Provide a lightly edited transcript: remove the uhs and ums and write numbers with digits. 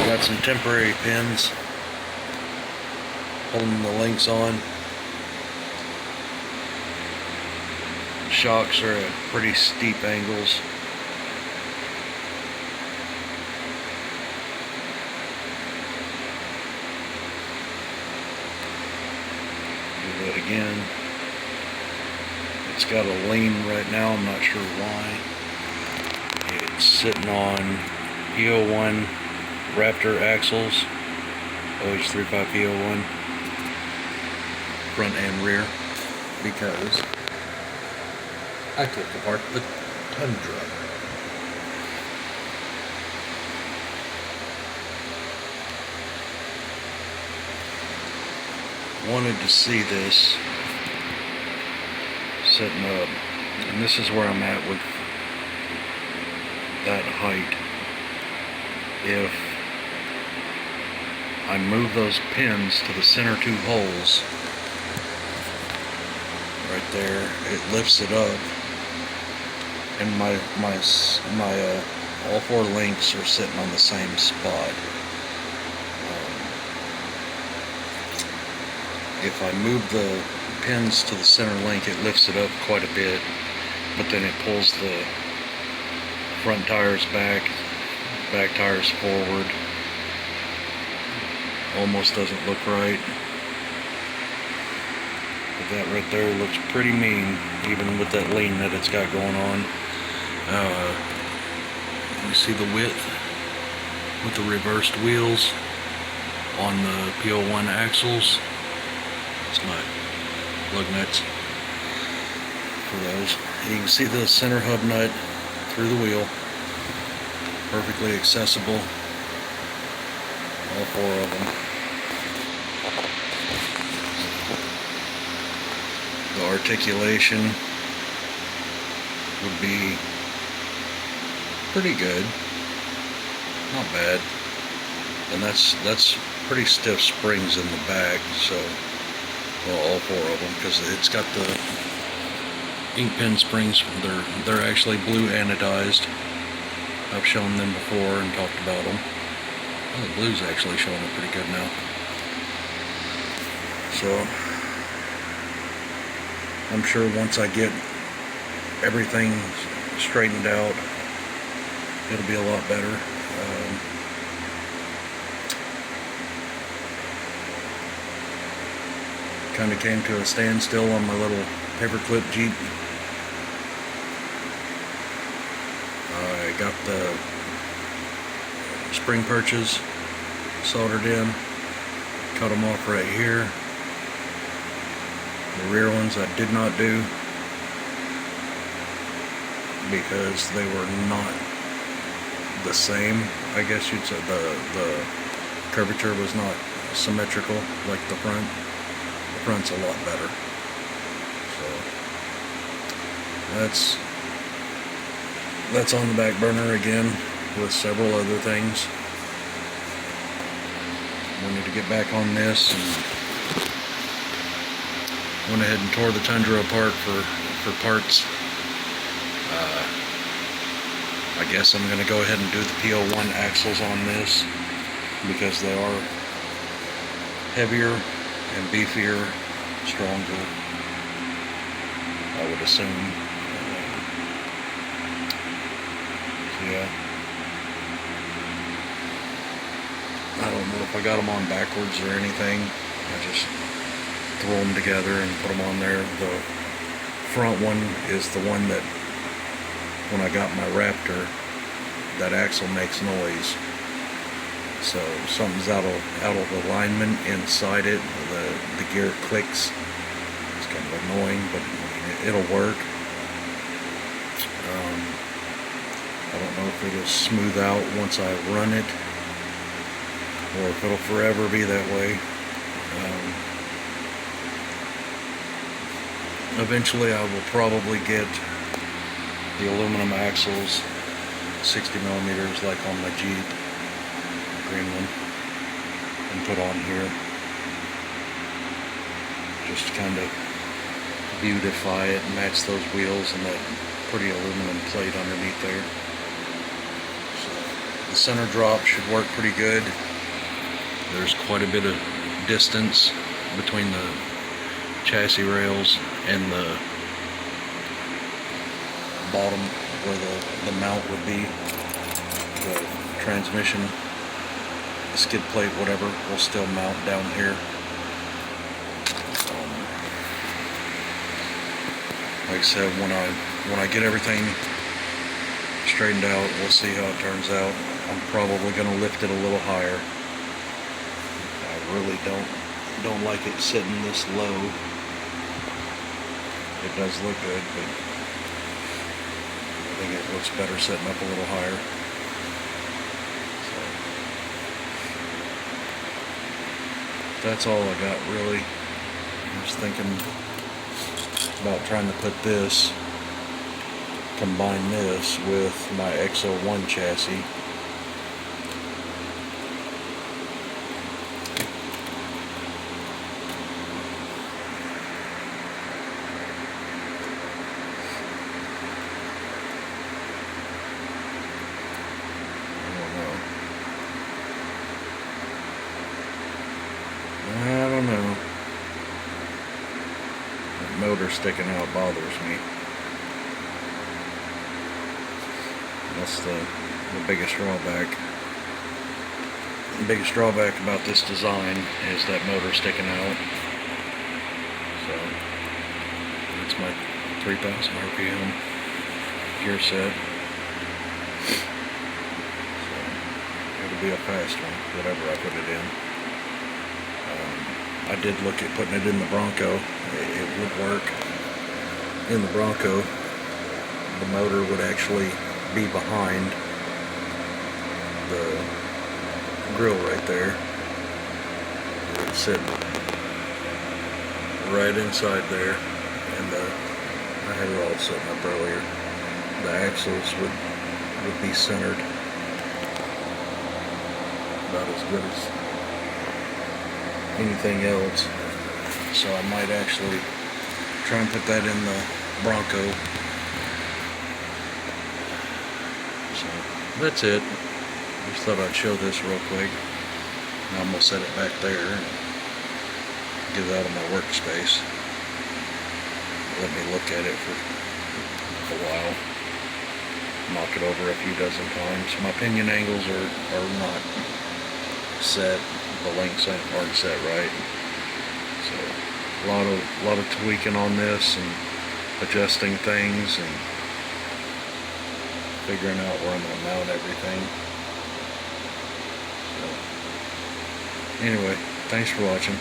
got some temporary pins holding the links on. Shocks are at pretty steep angles. Do that again. It's got a lean right now, I'm not sure why. It's sitting on P01 Raptor axles, OH35P01, front and rear, because I took apart the Tundra. Wanted to see this setting up, and this is where I'm at with that height. If I move those pins to the center two holes right there, it lifts it up, and my all four links are sitting on the same spot. If I move the pins to the center link, it lifts it up quite a bit, but then it pulls the front tires back tires forward. Almost doesn't look right. But that right there looks pretty mean, even with that lean that it's got going on. You see the width with the reversed wheels on the P01 axles. That's my lug nuts for those. And you can see the center hub nut through the wheel, perfectly accessible, all four of them. The articulation would be pretty good, not bad, and that's pretty stiff springs in the back, so well, all four of them, because it's got the ink pen springs. They're actually blue anodized. I've shown them before and talked about them. Well, the blue's actually showing up pretty good now. So I'm sure once I get everything straightened out, it'll be a lot better. Kind of came to a standstill on my little paperclip Jeep. I got the spring perches soldered in, cut them off right here. The rear ones I did not do because they were not the same, I guess you'd say. The curvature was not symmetrical like the front. The front's a lot better. So that's on the back burner again, with several other things. Wanted to get back on this, and went ahead and tore the Tundra apart for parts. I guess I'm going to go ahead and do the P01 axles on this, because they are heavier and beefier, stronger, I would assume. Yeah. I don't know if I got them on backwards or anything. I just throw them together and put them on there. The front one is the one that, when I got my Raptor, that axle makes noise. So something's out of alignment inside it. The gear clicks. It's kind of annoying, but it'll work. I don't know if it'll smooth out once I run it, or if it'll forever be that way. Eventually I will probably get the aluminum axles, 60 millimeters like on my Jeep, green one, and put on here, just to kind of beautify it and match those wheels and that pretty aluminum plate underneath there. So the center drop should work pretty good. There's quite a bit of distance between the chassis rails and the bottom where the mount would be. The transmission, the skid plate, whatever, will still mount down here. Like I said, when I get everything straightened out, we'll see how it turns out. I'm probably going to lift it a little higher. I really don't like it sitting this low. It does look good, but I think it looks better sitting up a little higher. So that's all I got, really. I was thinking about trying to put this, combine this with my X01 chassis. I don't know. That motor sticking out bothers me. That's the biggest drawback. The biggest drawback about this design is that motor sticking out. So it's my 3,000 RPM gear set. So it'll be a fast one, whatever I put it in. I did look at putting it in the Bronco. It would work. In the Bronco, the motor would actually be behind the grill right there. It would sit right inside there, and I had it all set up earlier. The axles would be centered about as good as anything else. So I might actually try and put that in the Bronco. So that's it. Just thought I'd show this real quick. Now I'm gonna set it back there and get it out of my workspace. Let me look at it for a while. Knock it over a few dozen times. My pinion angles are not set. The lengths aren't set right. So a lot of tweaking on this and adjusting things and figuring out where I'm going to mount everything. So anyway, thanks for watching.